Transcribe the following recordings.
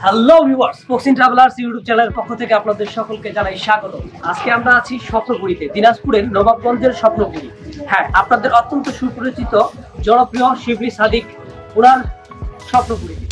Hello viewers, পশ্চিম travellers YouTube চ্যানেলের পক্ষ থেকে আপনাদের সকলকে জানাই স্বাগত। আজকে আমরা আছি স্বপ্নপুরীতে, দিনাজপুরের নবাবগঞ্জের স্বপ্নপুরী। হ্যাঁ, আপনাদের অত্যন্ত সুপরিচিত জনপ্রিয় শিবলি সাদিক ওনার স্বপ্নপুরীতে।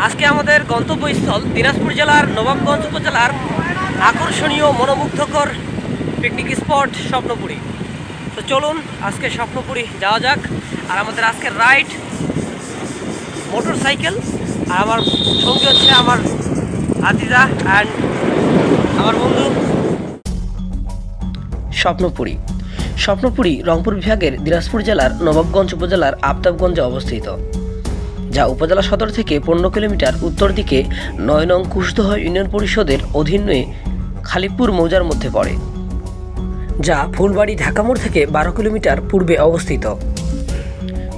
আজকে আমাদের গন্তব্যস্থল দিনাজপুর জেলার নবাবগঞ্জ উপজেলার আকর্ষণীয় মনোমুগ্ধকর পিকনিক স্পট স্বপ্নপুরী। তো চলুন আজকে স্বপ্নপুরী যাওয়া যাক। আর আমাদের আজকের রাইড মোটর সাইকেল, আর আমার সঙ্গে হচ্ছে আমার আতিজা অ্যান্ড আমার বন্ধু। স্বপ্নপুরী রংপুর বিভাগের দিনাজপুর জেলার নবাবগঞ্জ উপজেলার আফতাবগঞ্জে অবস্থিত, যা উপজেলা সদর থেকে 15 কিলোমিটার উত্তর দিকে 9 নং কুশদহ ইউনিয়ন পরিষদের অধীনে খালিকপুর মৌজার মধ্যে পড়ে, যা ফুলবাড়ি ঢাকা মোড় থেকে 12 কিলোমিটার পূর্বে অবস্থিত।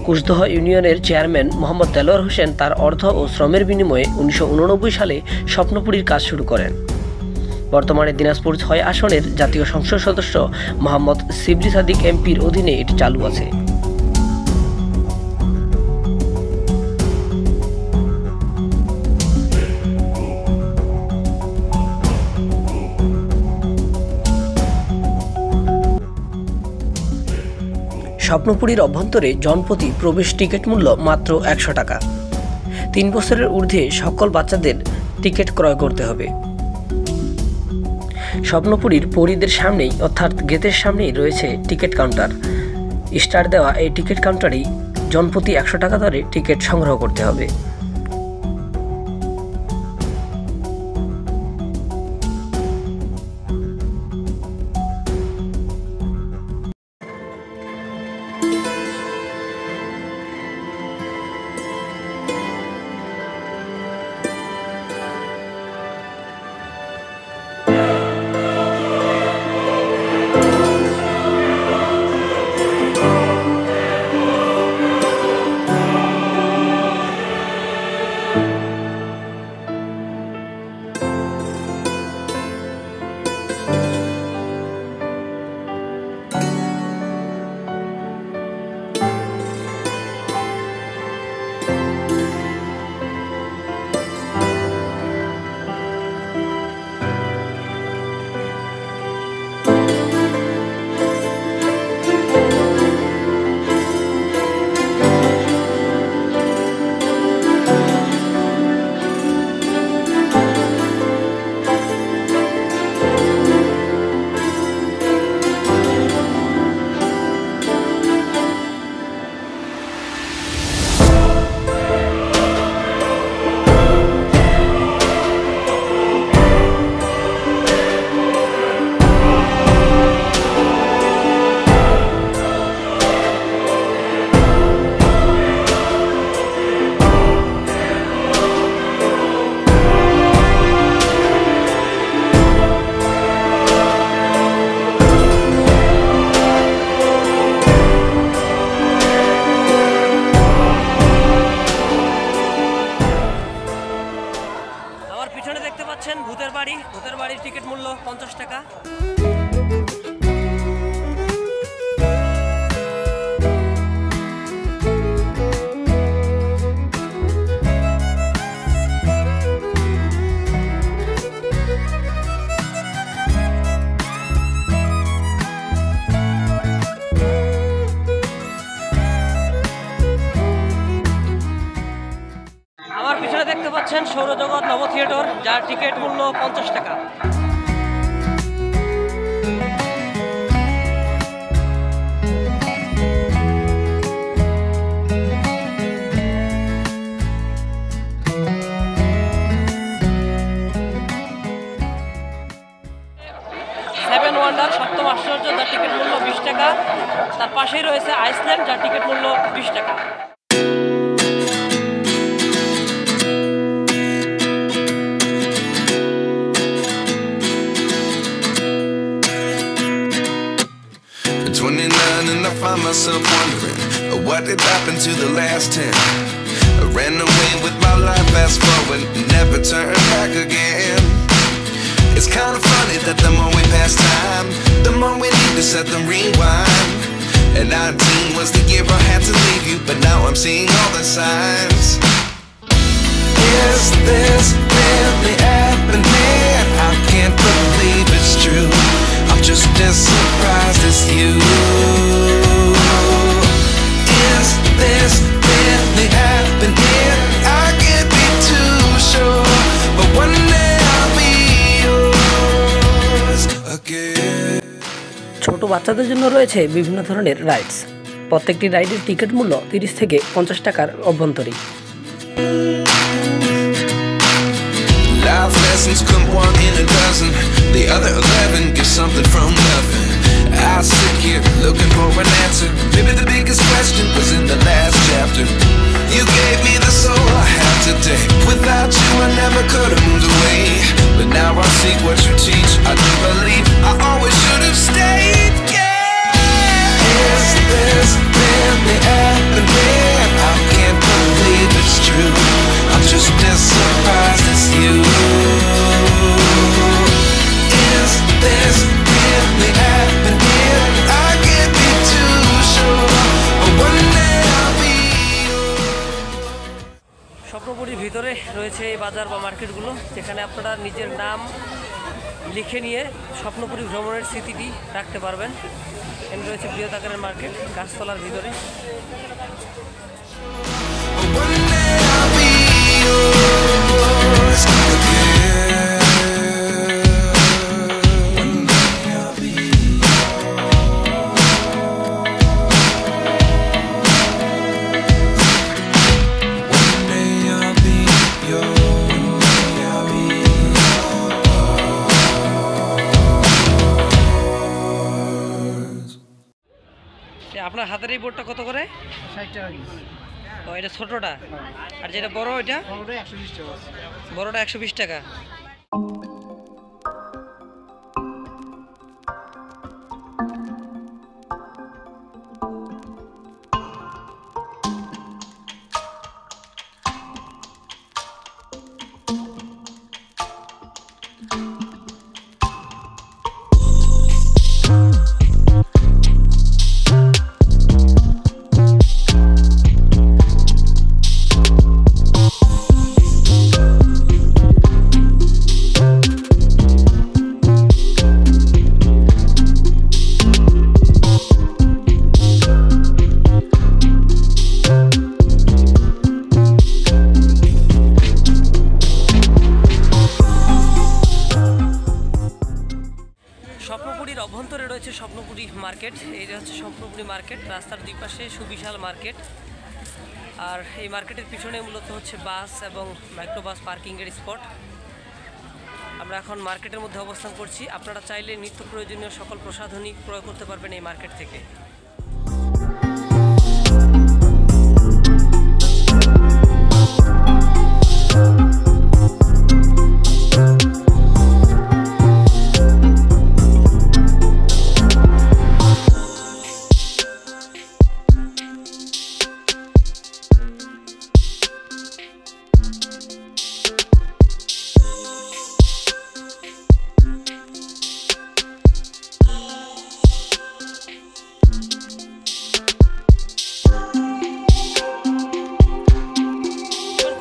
কুশদহ ইউনিয়নের চেয়ারম্যান মোহাম্মদ দেলোয়ার হোসেন তার অর্থ ও শ্রমের বিনিময়ে 1989 সালে স্বপ্নপুরীর কাজ শুরু করেন। বর্তমানে দিনাজপুর 6 আসনের জাতীয় সংসদ সদস্য মোহাম্মদ শিবলি সাদিক এমপির অধীনে এটি চালু আছে। স্বপ্নপুরীর অভ্যন্তরে জনপ্রতি প্রবেশ টিকিট মূল্য মাত্র 100 টাকা। 3 বছরের ঊর্ধ্বে সকল বাচ্চাদের টিকিট ক্রয় করতে হবে। স্বপ্নপুরীর পরীদের সামনেই অর্থাৎ গেটের সামনেই রয়েছে টিকিট কাউন্টার। স্টার দেওয়া এই টিকিট কাউন্টারেই জনপ্রতি 100 টাকা দরে টিকিট সংগ্রহ করতে হবে। ভূতের বাড়ির টিকিট মূল্য 50 টাকা। আমার পিছনে দেখতে পাচ্ছেন সৌরজগৎ জগৎ নব থিয়েটার, যার টিকিট মূল্য 50 টাকা। সেভেন ওয়ান্ডার সপ্তম আশ্চর্য, যার টিকিট মূল্য 20 টাকা। তার পাশেই রয়েছে আইসল্যান্ড, যার টিকিট মূল্য 20 টাকা। And I find myself wondering what did happen to the last 10. I ran away with my life, fast forward, never turn back again. It's kind of funny that the more we pass time, the more we need to set them rewind. And 19 was the year I had to leave you, but now I'm seeing all the signs. Is this really happening? I can't believe it's true. I'm just as surprised as you. Is this really happening? I can't be too sure, but one day I'll be yours again. ছোট বাচ্চাদের জন্য রয়েছে বিভিন্ন ধরনের rides. প্রত্যেকটি রাইডের ticket মূল্য 30 থেকে 50 টাকার অভ্যন্তরীণ। Life lessons come one in a dozen. The other 11 get something from nothing. I sit here looking for an answer. Maybe the biggest question was in the last chapter. You gave me the soul I have today. Without you I never could have moved away. But now I see what you teach. I do believe I always should have stayed. Yeah. Is this really happening? I can't believe it's true. I'm just as surprised as you. Is this really happening? I can't be too sure, but one day I'll be yours. স্বপ্নপুরীর ভিতরে রয়েছে এই বাজার বা মার্কেটগুলো, যেখানে আপনারা নিজের নাম লিখে নিয়ে স্বপ্নপুরী ভ্রমণের স্মৃতিটি রাখতে পারবেন। এখানে রয়েছে বৃহৎ আকারের মার্কেট গাছতলার ভিতরে। One day I'll be yours again. One day I'll be One day I'll be yours. আপনার হাতের এই বোর্ডটা কত করে? 60 টাকা কেজি। ও, এটা ছোটটা, আর যেটা বড় ওইটা? বড়টা 120 টাকা। বড়টা 120 টাকা। স্বপ্নপুরীর অভ্যন্তরে রয়েছে স্বপ্নপুরী মার্কেট। এই হচ্ছে স্বপ্নপুরী মার্কেট, রাস্তার দুই পাশে সুবিশাল মার্কেট। আর এই মার্কেটের পিছনে মূলত হচ্ছে বাস এবং মাইক্রোবাস পার্কিংয়ের স্পট। আমরা এখন মার্কেটের মধ্যে অবস্থান করছি। আপনারা চাইলে নিত্য প্রয়োজনীয় সকল প্রসাধনী ক্রয় করতে পারবেন এই মার্কেট থেকে।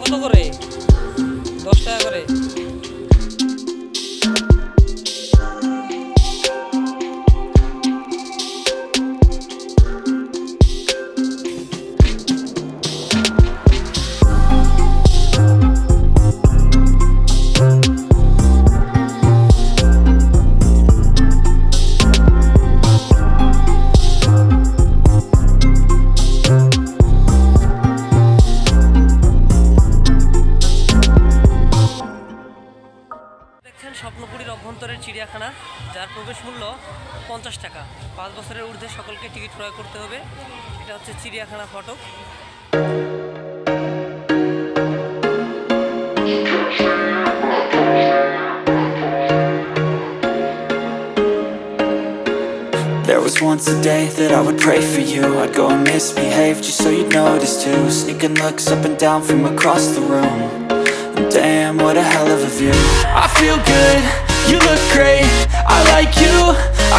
কত করে? 10 টাকা করে। স্বপ্নপুরীর অভ্যন্তরের চিড়িয়াখানা, যার প্রবেশ মূল্য 50 টাকা। 5 বছরের ঊর্ধ্বে সকলকে টিকিট ক্রয় করতে হবে। এটা হচ্ছে চিড়িয়াখানা ফটক। There was once a day that I would pray for you. I'd go and misbehave just so you'd notice too. Sneaking looks up and down from across the room. And damn, what a hell of a view. I feel good, you look great, I like you,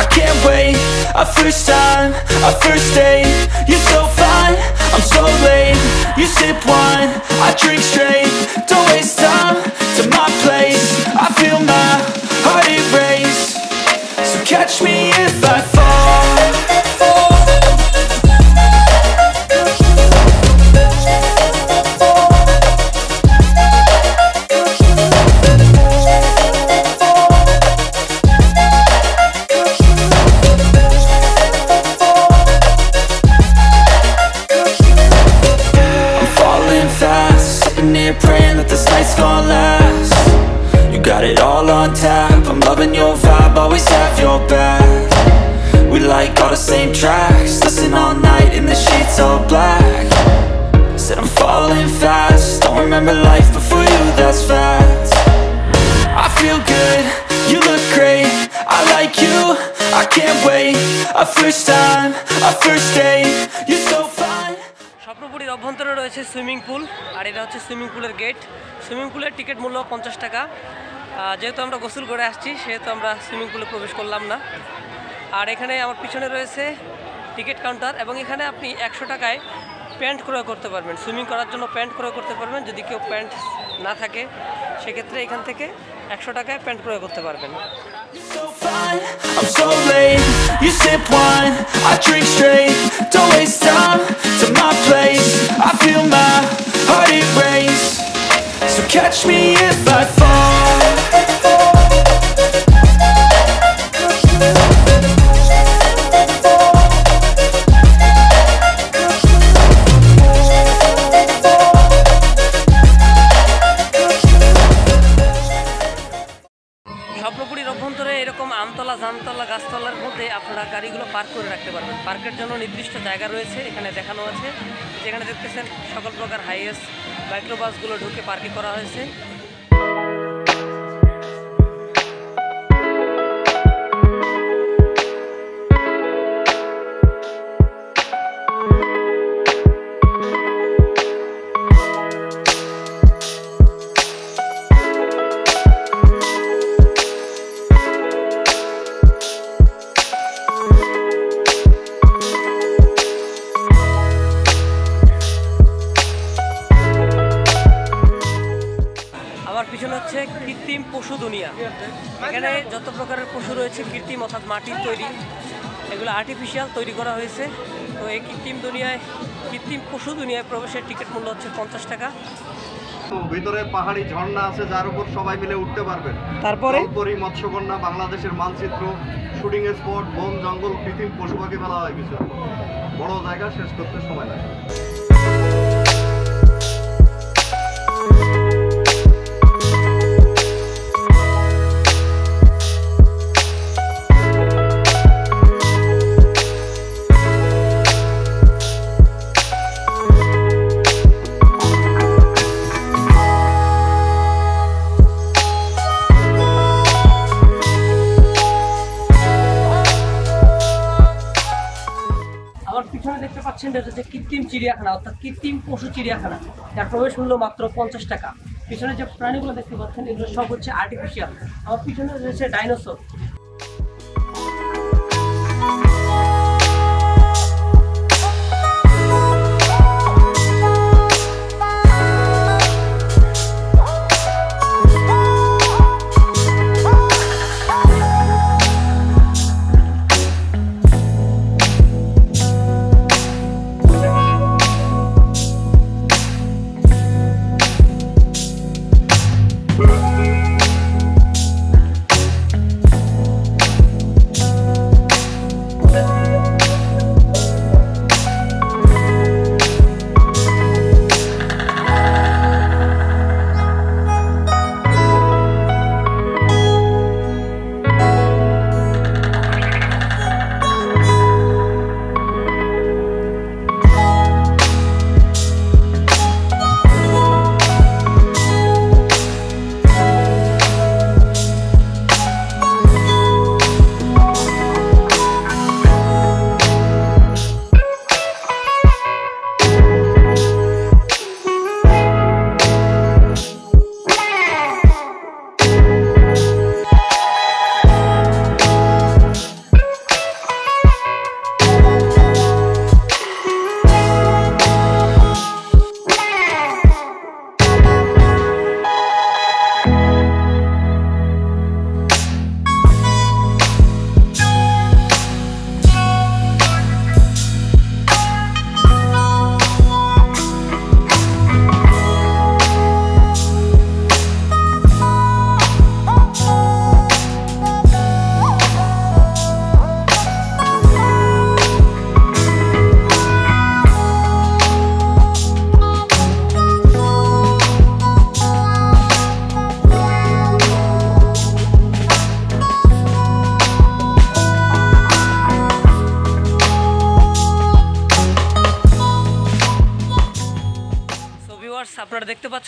I can't wait. A first time, a first date. You're so fine, I'm so late. You sip wine, I drink straight. Don't waste time to my place. I feel my heart erase. So catch me if I fall. Praying that this night's gonna last. You got it all on tap, I'm loving your vibe, always have your back. We like all the same tracks, listen all night in the sheets all black. Said I'm falling fast, don't remember life before you, that's fact. I feel good, you look great, I like you, I can't wait. A first time, a first date, you're so fine. স্বপ্নপুরীর অভ্যন্তরে রয়েছে swimming pool, আর এটা হচ্ছে swimming পুলের gate. Swimming পুলের ticket মূল্য 50 টাকা। যেহেতু আমরা গোসল করে আসছি সেহেতু আমরা সুইমিং পুলে প্রবেশ করলাম না। আর এখানে আমার পিছনে রয়েছে টিকিট কাউন্টার, এবং এখানে আপনি 100 টাকায় প্যান্ট ক্রয় করতে পারবেন। সুইমিং করার জন্য প্যান্ট ক্রয় করতে পারবেন। যদি কেউ প্যান্ট না থাকে সেক্ষেত্রে এখান থেকে 100 টাকায় প্যান্ট ক্রয় করতে পারবেন। So fine, I'm so late. You sip wine, I drink straight. Don't waste time to my place. I feel my heart erase. So catch me if I fall. স্বপ্নপুরীর অভ্যন্তরে এরকম আমতলা, জামতলা, গাছতলার মধ্যে আপনারা গাড়িগুলো পার্ক করে রাখতে পারবেন। পার্কের জন্য নির্দিষ্ট জায়গা রয়েছে, এখানে দেখানো আছে। যেখানে দেখতেছেন সকল প্রকার হাইয়েস্ট মাইক্রোবাসগুলো ঢুকে পার্কিং করা হয়েছে। আমার পিছনে হচ্ছে কৃত্রিম পশু দুনিয়া। এখানে যত প্রকারের পশু রয়েছে কৃত্রিম, অর্থাৎ মাটির তৈরি, এগুলো আর্টিফিশিয়াল তৈরি করা হয়েছে। তো এই কৃত্রিম পশু দুনিয়ায় প্রবেশের টিকিট মূল্য হচ্ছে 50 টাকা। ভিতরে পাহাড়ি ঝর্ণা আছে যার উপর সবাই মিলে উঠতে পারবেন। তারপরে মৎস্যকন্যা, বাংলাদেশের মানচিত্র, শুটিং স্পট, বন জঙ্গল, কৃত্রিম পশু পাখি ফেলা হয় কিছু। বড় জায়গা, শেষ করতে সময় লাগে। পিছনে দেখতে পাচ্ছেন এটা হচ্ছে কৃত্রিম চিড়িয়াখানা, অর্থাৎ কৃত্রিম পশু চিড়িয়াখানা, যার প্রবেশ মূল্য মাত্র 50 টাকা। পিছনে যে প্রাণীগুলো দেখতে পাচ্ছেন এগুলো সব হচ্ছে আর্টিফিশিয়াল। আমার পিছনে রয়েছে ডাইনোসর।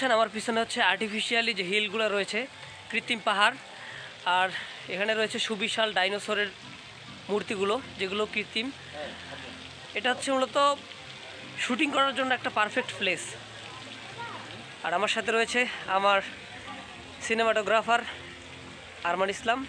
পাচ্ছেন আমার পিছনে হচ্ছে আর্টিফিশিয়ালি যে হিলগুলো রয়েছে, কৃত্রিম পাহাড়, আর এখানে রয়েছে সুবিশাল ডাইনোসরের মূর্তিগুলো যেগুলো কৃত্রিম। এটা হচ্ছে মূলত শুটিং করার জন্য একটা পারফেক্ট প্লেস। আর আমার সাথে রয়েছে আমার সিনেমাটোগ্রাফার আরমান ইসলাম।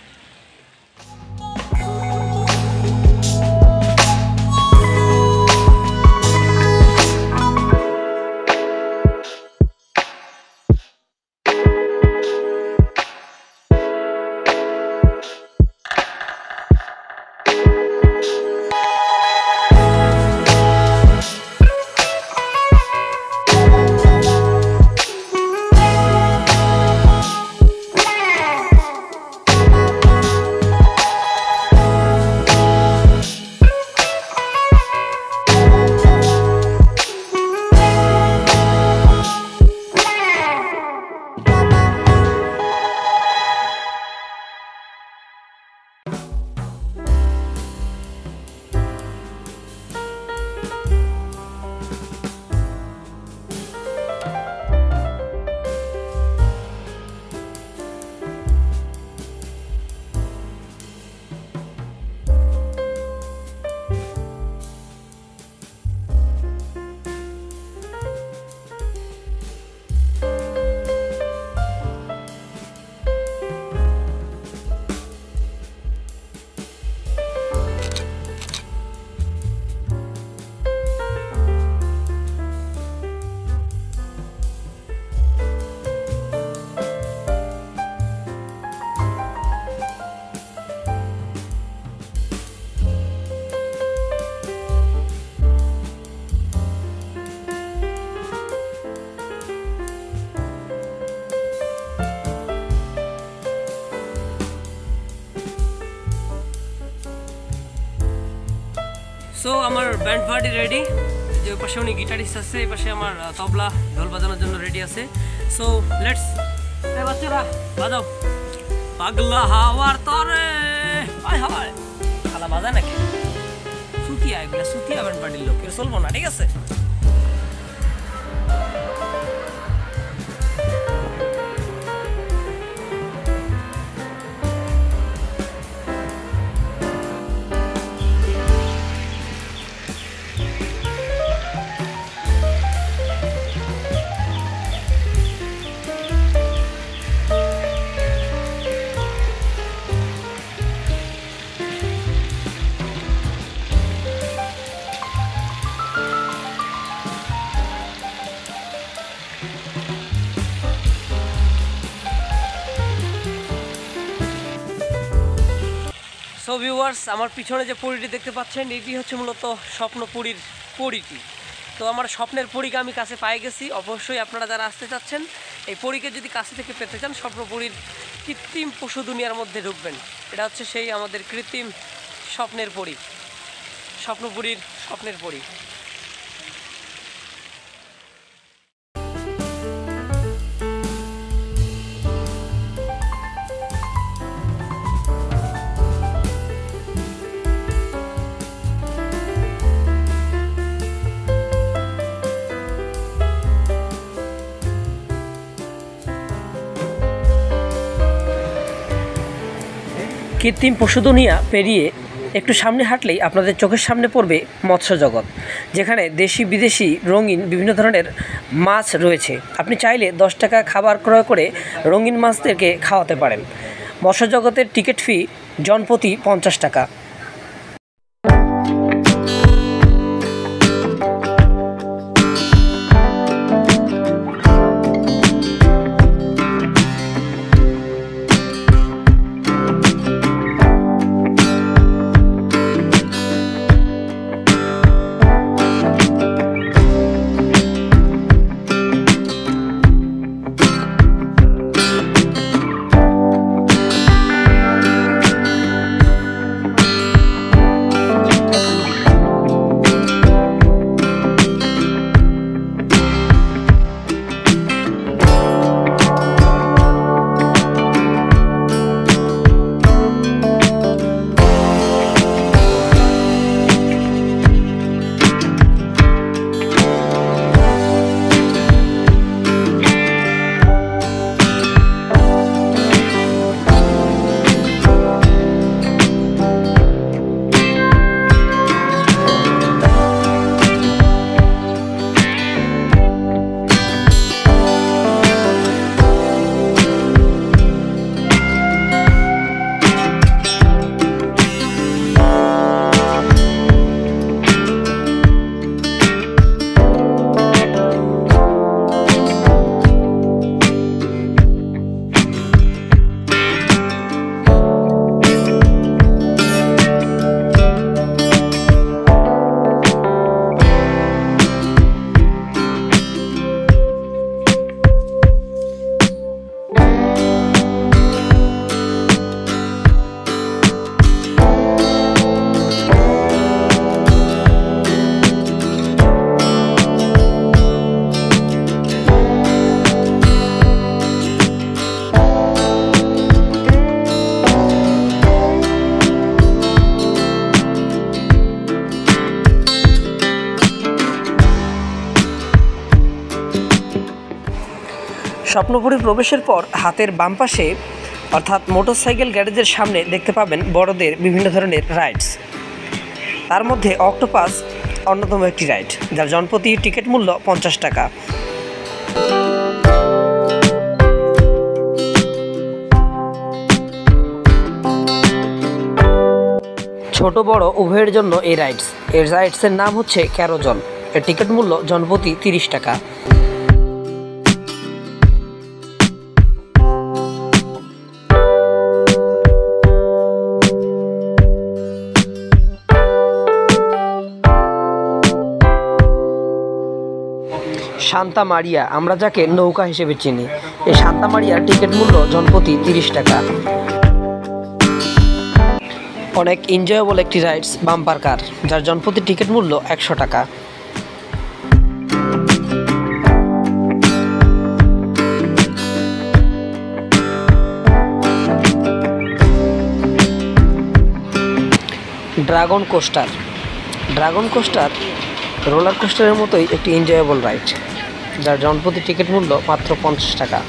সো আমার ব্যান্ড পার্টি রেডি, যে পাশে উনি গিটারিস্ট আছে, এই পাশে আমার তবলা ঢোল বাজানোর জন্য রেডি আছে। সো লেটস, বাচ্চারা বাজাও পাগলা হাওয়ার তরে। হায় হায়, খালা বাজা নাকি? সুতিয়া, এগুলো সুতিয়া ব্যান্ড পার্টির লোক, কেউ চলবো না, ঠিক আছে? সো ভিউয়ার্স, আমার পিছনে যে পরীটি দেখতে পাচ্ছেন, এটি হচ্ছে মূলত স্বপ্নপুরীর পরীটি। তো আমার স্বপ্নের পরীকে আমি কাছে পেয়ে গেছি। অবশ্যই আপনারা যারা আসতে চাচ্ছেন, এই পরীকে যদি কাছে থেকে পেতে চান, স্বপ্নপুরীর কৃত্রিম পশু দুনিয়ার মধ্যে ঢুকবেন। এটা হচ্ছে সেই আমাদের কৃত্রিম স্বপ্নের পরী, স্বপ্নপুরীর স্বপ্নের পরী। কৃত্রিম পশু দুনিয়া পেরিয়ে একটু সামনে হাঁটলেই আপনাদের চোখের সামনে পড়বে মৎস্য জগৎ, যেখানে দেশি বিদেশি রঙিন বিভিন্ন ধরনের মাছ রয়েছে। আপনি চাইলে 10 টাকা খাবার ক্রয় করে রঙিন মাছদেরকে খাওয়াতে পারেন। মৎস্য জগতের টিকিট ফি জনপ্রতি 50 টাকা। স্বপ্নপুরী প্রবেশের পর হাতের বাম পাশে অর্থাৎ মোটরসাইকেল গ্যারেজের সামনে দেখতে পাবেন বড়দের বিভিন্ন ধরনের রাইডস। তার মধ্যে অক্টোপাস অন্যতম একটি রাইড, যার জনপ্রতি টিকিট মূল্য 50 টাকা। ছোট বড় উভয়ের জন্য এই রাইডসের নাম হচ্ছে ক্যারোজল। এর টিকিট মূল্য জনপ্রতি 30 টাকা। সান্তা মারিয়া, আমরা যাকে নৌকা হিসেবে চিনি, এই সান্তা মারিয়ার টিকিট মূল্য জনপ্রতি 30 টাকা। অনেক এনজয়েবল একটি রাইডস বাম্পার কার, যার জনপ্রতি টিকিট মূল্য 100 টাকা। ড্রাগন কোস্টার রোলার কোস্টারের মতোই একটি এনজয়েবল রাইড, যার জনপ্রতি টিকিট মূল্য মাত্র 50 টাকা।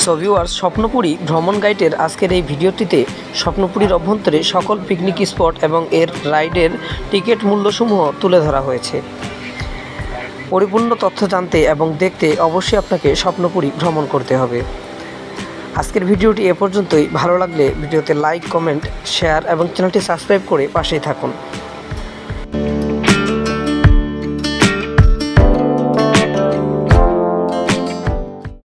সো ভিউয়ার্স, স্বপ্নপুরী ভ্রমণ গাইডের আজকের এই ভিডিওটিতে স্বপ্নপুরীর অভ্যন্তরে সকল পিকনিক স্পট এবং এর রাইডের টিকিট মূল্যসমূহ তুলে ধরা হয়েছে। পরিপূর্ণ তথ্য জানতে এবং দেখতে অবশ্যই আপনাকে স্বপ্নপুরী ভ্রমণ করতে হবে। আজকের ভিডিওটি এ পর্যন্তই। ভালো লাগলে ভিডিওতে লাইক, কমেন্ট, শেয়ার এবং চ্যানেলটি সাবস্ক্রাইব করে পাশেই থাকুন।